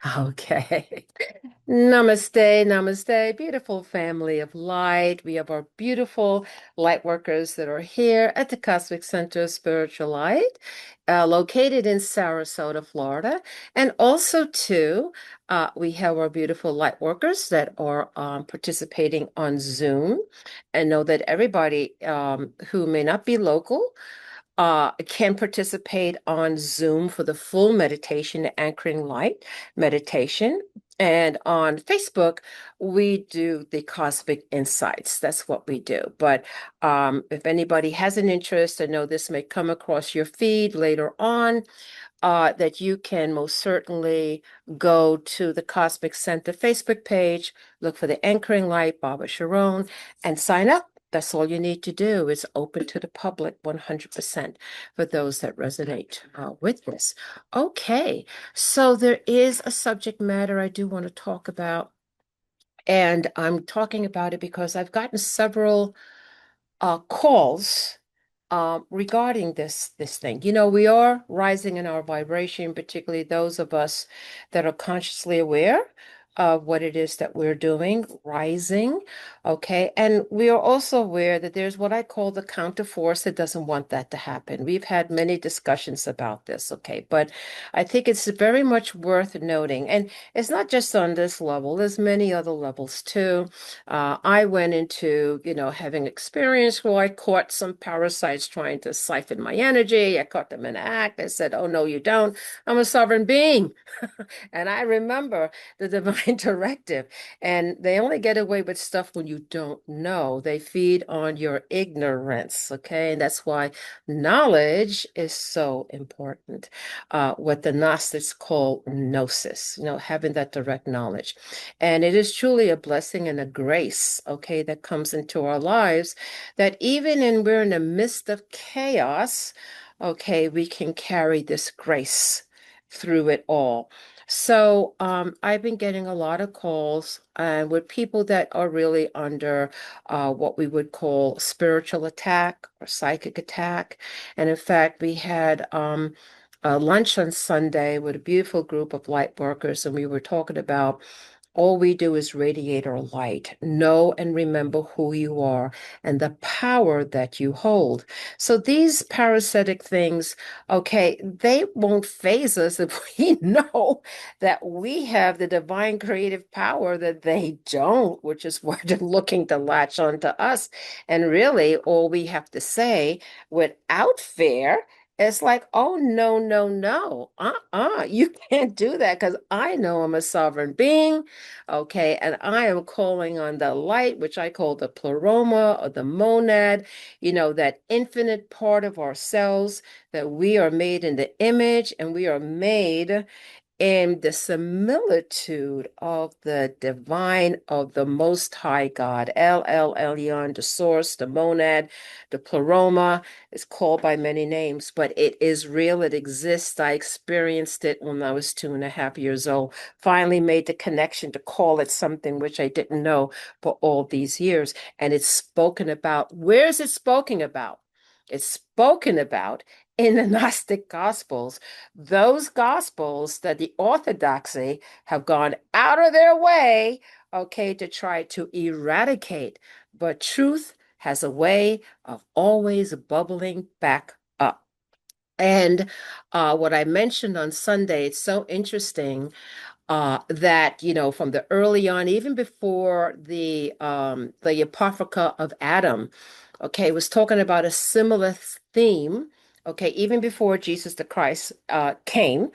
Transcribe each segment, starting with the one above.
Okay. Namaste, namaste, beautiful family of light. We have our beautiful light workers that are here at the Cosmic Center of Spiritual Light, located in Sarasota, Florida. And also, too, we have our beautiful light workers that are participating on Zoom. And know that everybody who may not be local can participate on Zoom for the full meditation, anchoring light meditation. And on Facebook, we do the Cosmic Insights. That's what we do. But if anybody has an interest, I know this may come across your feed later on, that you can most certainly go to the Cosmic Center Facebook page, look for the Anchoring Light, Baba Sharon, and sign up. That's all you need to do. It's open to the public 100% for those that resonate with this. Okay, so there is a subject matter I do want to talk about, and I'm talking about it because I've gotten several calls regarding this thing. You know, we are rising in our vibration, particularly those of us that are consciously aware of what it is that we're doing, rising. Okay. And we are also aware that there's what I call the counter force that doesn't want that to happen. We've had many discussions about this. Okay. But I think it's very much worth noting. And it's not just on this level, there's many other levels too. I went into, having experience where I caught some parasites trying to siphon my energy. I caught them in the act. I said, "Oh, no, you don't. I'm a sovereign being." And I remember the divine directive. And they only get away with stuff when you don't know. They feed on your ignorance. Okay. And that's why knowledge is so important. What the Gnostics call gnosis, having that direct knowledge. And it is truly a blessing and a grace, okay, that comes into our lives that even in we're in the midst of chaos, okay, we can carry this grace through it all. So I've been getting a lot of calls with people that are really under what we would call spiritual attack or psychic attack. And in fact, we had lunch on Sunday with a beautiful group of light workers, and we were talking about all we do is radiate our light. Know and remember who you are and the power that you hold. So these parasitic things, okay, they won't phase us if we know that we have the divine creative power that they don't, which is why they're looking to latch onto us. And really, all we have to say without fear, it's like, "Oh, no, no, no. You can't do that because I know I'm a sovereign being. Okay, and I am calling on the light, which I call the pleroma or the monad, that infinite part of ourselves that we are made in the image and we are made in the similitude of the divine of the Most High God. El Elyon, the source, the monad, the pleroma is called by many names, but it is real. It exists. I experienced it when I was 2.5 years old. Finally made the connection to call it something which I didn't know for all these years. And it's spoken about. Where is it spoken about? It's spoken about in the Gnostic Gospels, those Gospels that the Orthodoxy have gone out of their way, okay, to try to eradicate. But truth has a way of always bubbling back up. And what I mentioned on Sunday, it's so interesting that from the early on, even before the Apocrypha of Adam, okay, was talking about a similar theme, okay, even before Jesus the Christ came,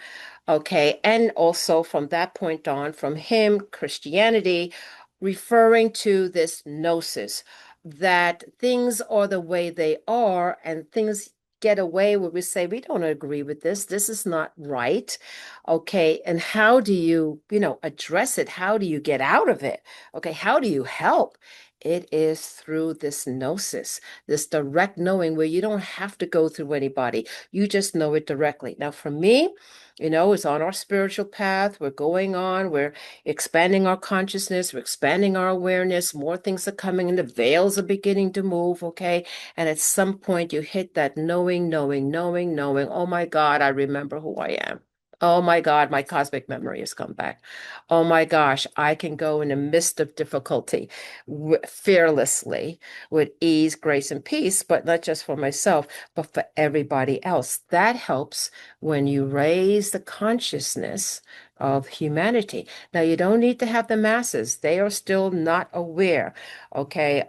okay, and also from that point on, from him, Christianity, referring to this gnosis, that things are the way they are, and things get away where we say we don't agree with this. This is not right. Okay, and how do you, address it? How do you get out of it? Okay, how do you help? It is through this gnosis, this direct knowing where you don't have to go through anybody. You just know it directly. Now, for me, it's on our spiritual path. We're going on, we're expanding our consciousness, we're expanding our awareness. More things are coming, and the veils are beginning to move. Okay. And at some point, you hit that knowing, knowing, knowing, knowing. Oh my God, I remember who I am. Oh my God, my cosmic memory has come back. Oh my gosh, I can go in the midst of difficulty fearlessly with ease, grace, and peace, but not just for myself, but for everybody else. That helps when you raise the consciousness of humanity. Now, you don't need to have the masses. They are still not aware. Okay.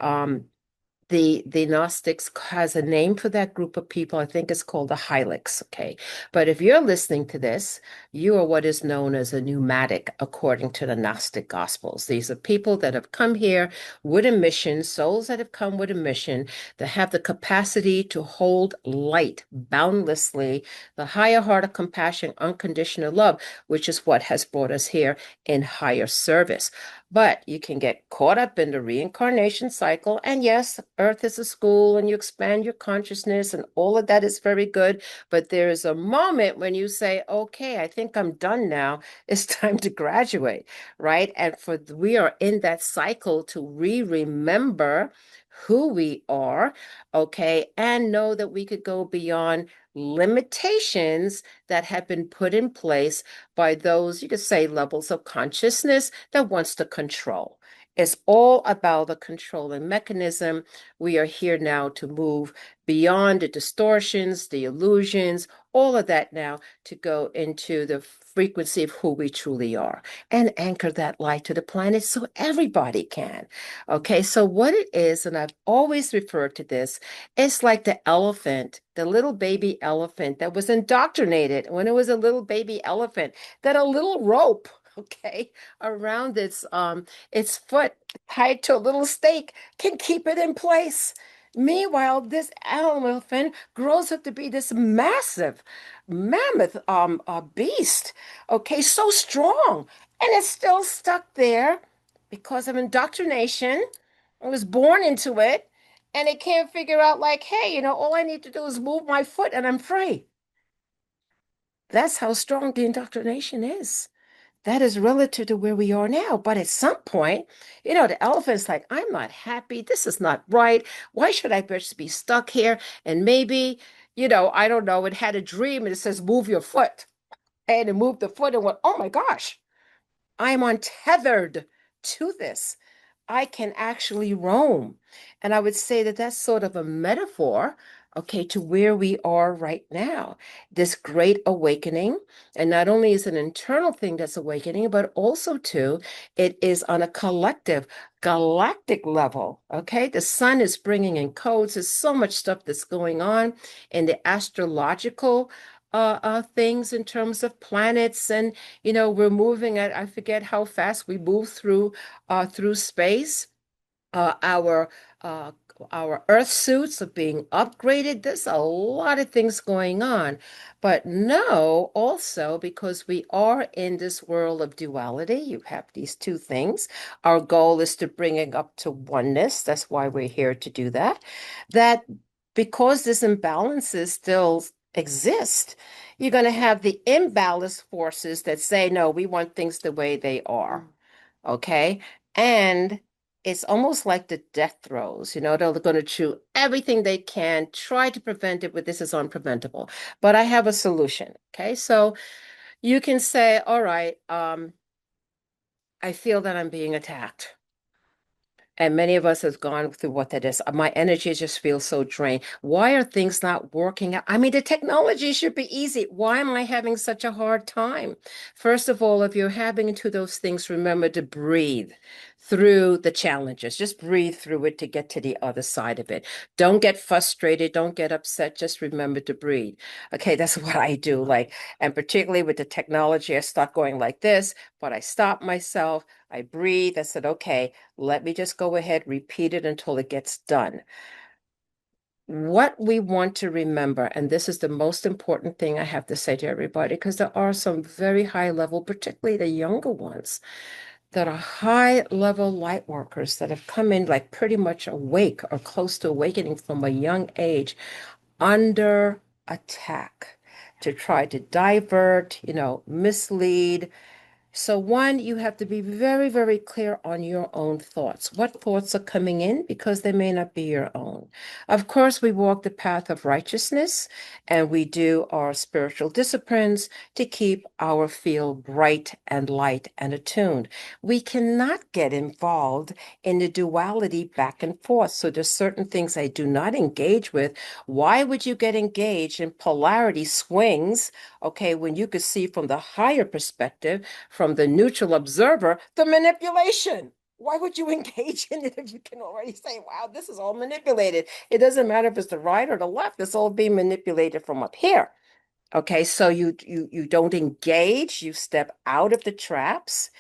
The Gnostics has a name for that group of people. I think it's called the Hylics. Okay. But if you're listening to this, you are what is known as a pneumatic, according to the Gnostic Gospels. These are people that have come here with a mission, souls that have come with a mission, that have the capacity to hold light boundlessly, the higher heart of compassion, unconditional love, which is what has brought us here in higher service. But you can get caught up in the reincarnation cycle. And yes, Earth is a school and you expand your consciousness, and all of that is very good. But there is a moment when you say, okay, I think I'm done now. It's time to graduate, right? And we are in that cycle to remember who we are, okay, and know that we could go beyond limitations that have been put in place by those, you could say, levels of consciousness that wants to control. It's all about the controlling mechanism. We are here now to move beyond the distortions, the illusions, all of that now to go into the frequency of who we truly are and anchor that light to the planet so everybody can. Okay, so what it is, and I've always referred to this, it's like the elephant, the little baby elephant that was indoctrinated when it was a little baby elephant, that a little rope, okay, around its foot tied to a little stake can keep it in place. Meanwhile, this elephant grows up to be this massive, mammoth beast, okay, so strong, and it's still stuck there because of indoctrination. It was born into it, and it can't figure out, like, hey, all I need to do is move my foot and I'm free. That's how strong the indoctrination is. That is relative to where we are now. But at some point, the elephant's like, I'm not happy. This is not right. Why should I just be stuck here? And maybe, I don't know, it had a dream and it says, move your foot. And it moved the foot and went, oh my gosh, I'm untethered to this. I can actually roam. And I would say that that's sort of a metaphor, okay, to where we are right now. This great awakening. And not only is it an internal thing that's awakening, but also, too, it is on a collective, galactic level, okay? The sun is bringing in codes. There's so much stuff that's going on in the astrological things in terms of planets, and we're moving at, I forget how fast we move through space. Uh, our uh, our Earth suits are being upgraded. There's a lot of things going on. But no, also because we are in this world of duality, you have these two things. Our goal is to bring it up to oneness. That's why we're here to do that. That because this imbalances still exist, you're going to have the imbalanced forces that say, no, we want things the way they are. Okay. And it's almost like the death throes, they're going to chew everything they can, try to prevent it, but this is unpreventable. But I have a solution. Okay. So you can say, all right, I feel that I'm being attacked. And many of us have gone through what that is. My energy just feels so drained. Why are things not working out? I mean, the technology should be easy. Why am I having such a hard time? First of all, if you're having to those things, remember to breathe through the challenges. Just breathe through it to get to the other side of it. Don't get frustrated. Don't get upset. Just remember to breathe. Okay, that's what I do. Like, and particularly with the technology, I start going like this, but I stop myself. I breathe. I said, okay, let me just go ahead, repeat it until it gets done. What we want to remember, and this is the most important thing I have to say to everybody, because there are some very high level, particularly the younger ones, that are high level light workers that have come in like pretty much awake or close to awakening from a young age under attack to try to divert, mislead, So, one, you have to be very, very clear on your own thoughts. What thoughts are coming in because they may not be your own. Of course, we walk the path of righteousness and we do our spiritual disciplines to keep our field bright and light and attuned. We cannot get involved in the duality back and forth. So, there's certain things I do not engage with. Why would you get engaged in polarity swings? Okay, when you could see from the higher perspective, from the neutral observer, the manipulation. Why would you engage in it if you can already say, wow, this is all manipulated? It doesn't matter if it's the right or the left, it's all being manipulated from up here. Okay, so you don't engage, you step out of the traps,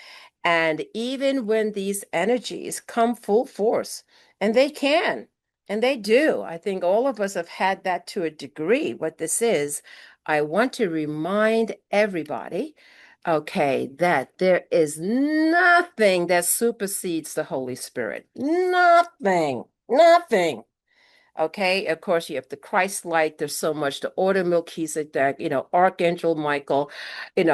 and even when these energies come full force, and they can, and they do, I think all of us have had that to a degree. What this is, I want to remind everybody, okay, that there is nothing that supersedes the Holy Spirit. Nothing, nothing. Okay, of course, you have the Christ light. There's so much, the order Melchizedek, Archangel Michael,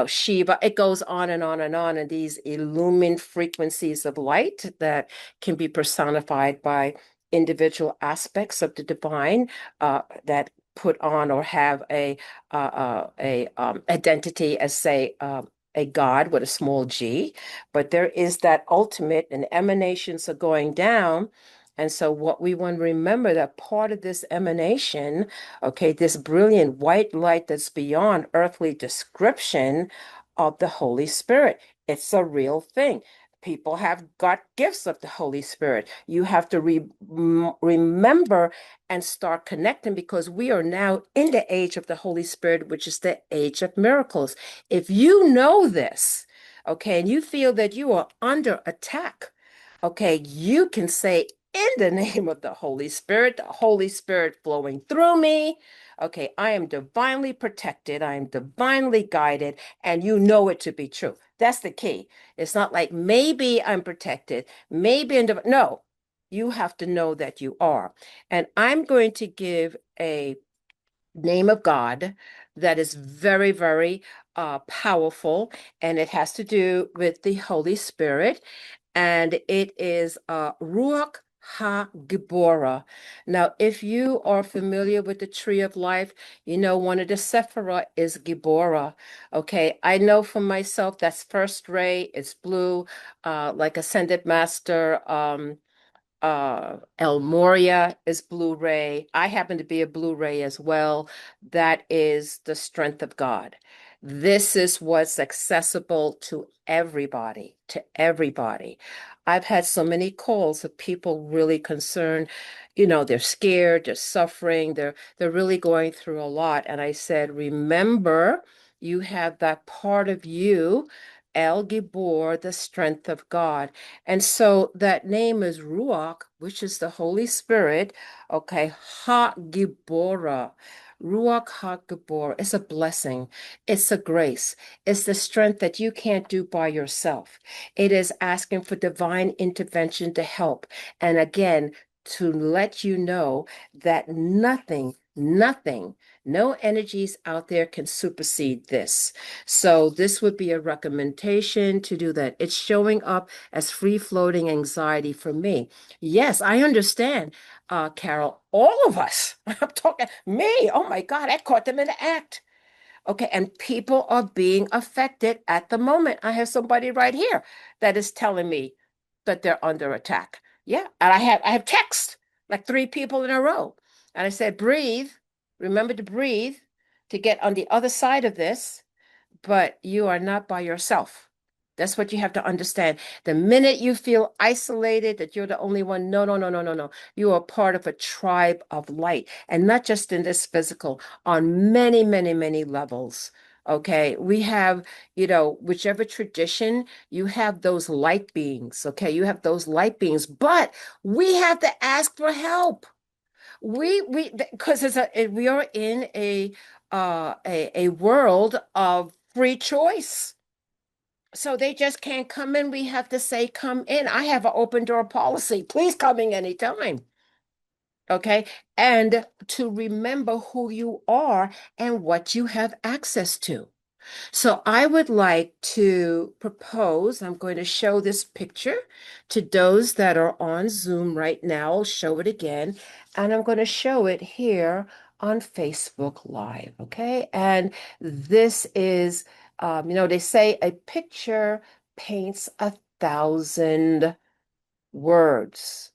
Shiva. It goes on and on and on. And these illumined frequencies of light that can be personified by individual aspects of the divine that put on or have a identity as, say, a God with a small g. But there is that ultimate, and emanations are going down. And so, what we want to remember, that part of this emanation, okay, this brilliant white light that's beyond earthly description of the Holy Spirit, it's a real thing. People have got gifts of the Holy Spirit. You have to remember and start connecting, because we are now in the age of the Holy Spirit, which is the age of miracles. If you know this, okay, and you feel that you are under attack, okay, you can say, in the name of the Holy Spirit flowing through me. Okay, I am divinely protected. I am divinely guided, and you know it to be true. That's the key. It's not like maybe I'm protected, maybe no, you have to know that you are. And I'm going to give a name of God that is very, very powerful, and it has to do with the Holy Spirit, and it is Ruach HaGibora. Now, if you are familiar with the Tree of Life, one of the Sephirah is Gibora. Okay, I know for myself that's first ray, it's blue, like Ascended Master. El Moria is Blu-ray. I happen to be a Blu-ray as well. That is the strength of God. This is what's accessible to everybody, to everybody. I've had so many calls of people really concerned. They're scared, they're suffering, they're really going through a lot. And I said, remember, you have that part of you, El Gibor, the strength of God. And so that name is Ruach, which is the Holy Spirit. Okay, Ha Gibora. Ruach Ha Gibora. It's a blessing. It's a grace. It's the strength that you can't do by yourself. It is asking for divine intervention to help. And again, to let you know that nothing, no energies out there can supersede this. So this would be a recommendation to do that. It's showing up as free-floating anxiety for me. Yes, I understand, Carol. All of us. I'm talking me. Oh my God, I caught them in the act. Okay, and people are being affected at the moment. I have somebody right here that is telling me that they're under attack. Yeah, and I have text like three people in a row. And I said, breathe, remember to breathe to get on the other side of this, but you are not by yourself. That's what you have to understand. The minute you feel isolated, that you're the only one, no, no, no, no, no, no. You are part of a tribe of light, and not just in this physical, on many, many, many levels. Okay, we have, whichever tradition, you have those light beings. Okay, you have those light beings, but we have to ask for help. We because we are in a world of free choice. So they just can't come in. We have to say, come in. I have an open door policy. Please come in anytime. Okay. And to remember who you are and what you have access to. So I would like to propose, I'm going to show this picture to those that are on Zoom right now. I'll show it again, and I'm going to show it here on Facebook Live, okay? And this is, they say a picture paints 1,000 words.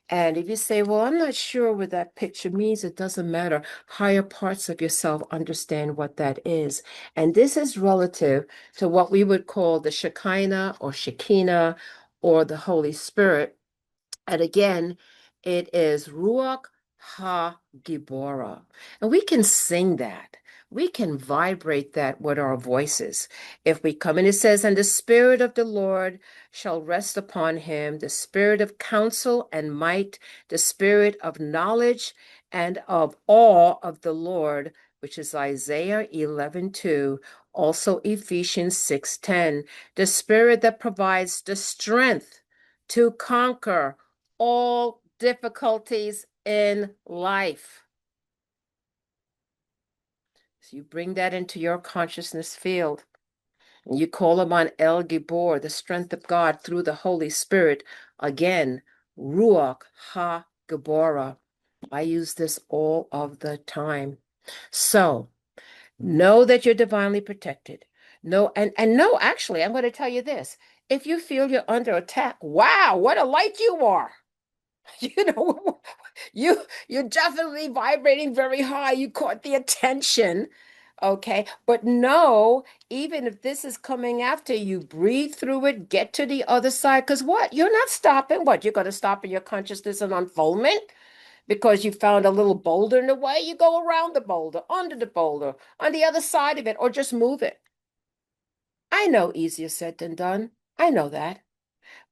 And if you say, well, I'm not sure what that picture means, it doesn't matter. Higher parts of yourself understand what that is. And this is relative to what we would call the Shekinah or Shekinah or the Holy Spirit. And again, it is Ruach Ha-Gibora. And we can sing that. We can vibrate that with our voices. If we come in, it says, and the Spirit of the Lord shall rest upon him, the Spirit of counsel and might, the Spirit of knowledge and of awe of the Lord, which is Isaiah 11:2, also Ephesians 6:10, the Spirit that provides the strength to conquer all difficulties in life. So you bring that into your consciousness field. And you call upon El Gibor, the strength of God through the Holy Spirit. Again, Ruach Ha-Gibora. I use this all of the time. So know that you're divinely protected. No, and no, actually, I'm going to tell you this. If you feel you're under attack, wow, what a light you are. You know, you're definitely vibrating very high. You caught the attention. Okay. But no, even if this is coming after you, breathe through it, get to the other side. Because what? You're not stopping. What? You're going to stop in your consciousness and unfoldment because you found a little boulder in the way. You go around the boulder, under the boulder, on the other side of it, or just move it. I know easier said than done. I know that,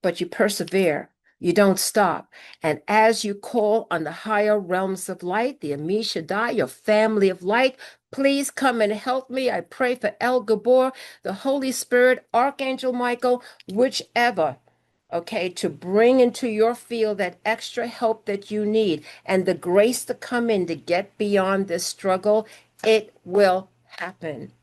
but you persevere. You don't stop. And as you call on the higher realms of light, the Ami Shaddai, your family of light, please come and help me. I pray for El Gabor, the Holy Spirit, Archangel Michael, whichever, okay, to bring into your field that extra help that you need and the grace to come in to get beyond this struggle. It will happen,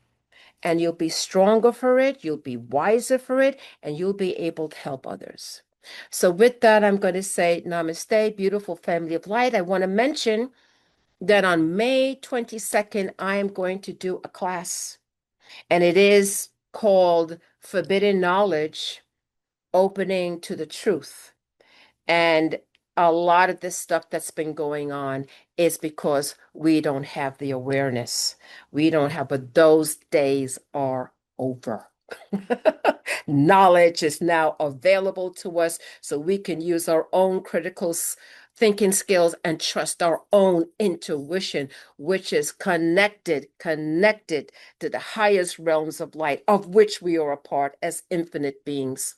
and you'll be stronger for it, you'll be wiser for it, and you'll be able to help others. So, with that, I'm going to say namaste, beautiful family of light. I want to mention that on May 22nd, I am going to do a class, and it is called Forbidden Knowledge Opening to the Truth. And a lot of this stuff that's been going on is because we don't have the awareness. We don't have, but those days are over. Knowledge is now available to us so we can use our own critical thinking skills and trust our own intuition, which is connected to the highest realms of light, of which we are a part as infinite beings.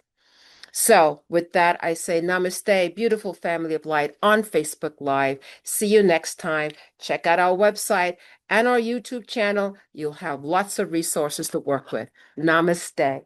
So, with that, I say namaste, beautiful family of light on Facebook Live. See you next time. Check out our website and our YouTube channel. You'll have lots of resources to work with. Namaste.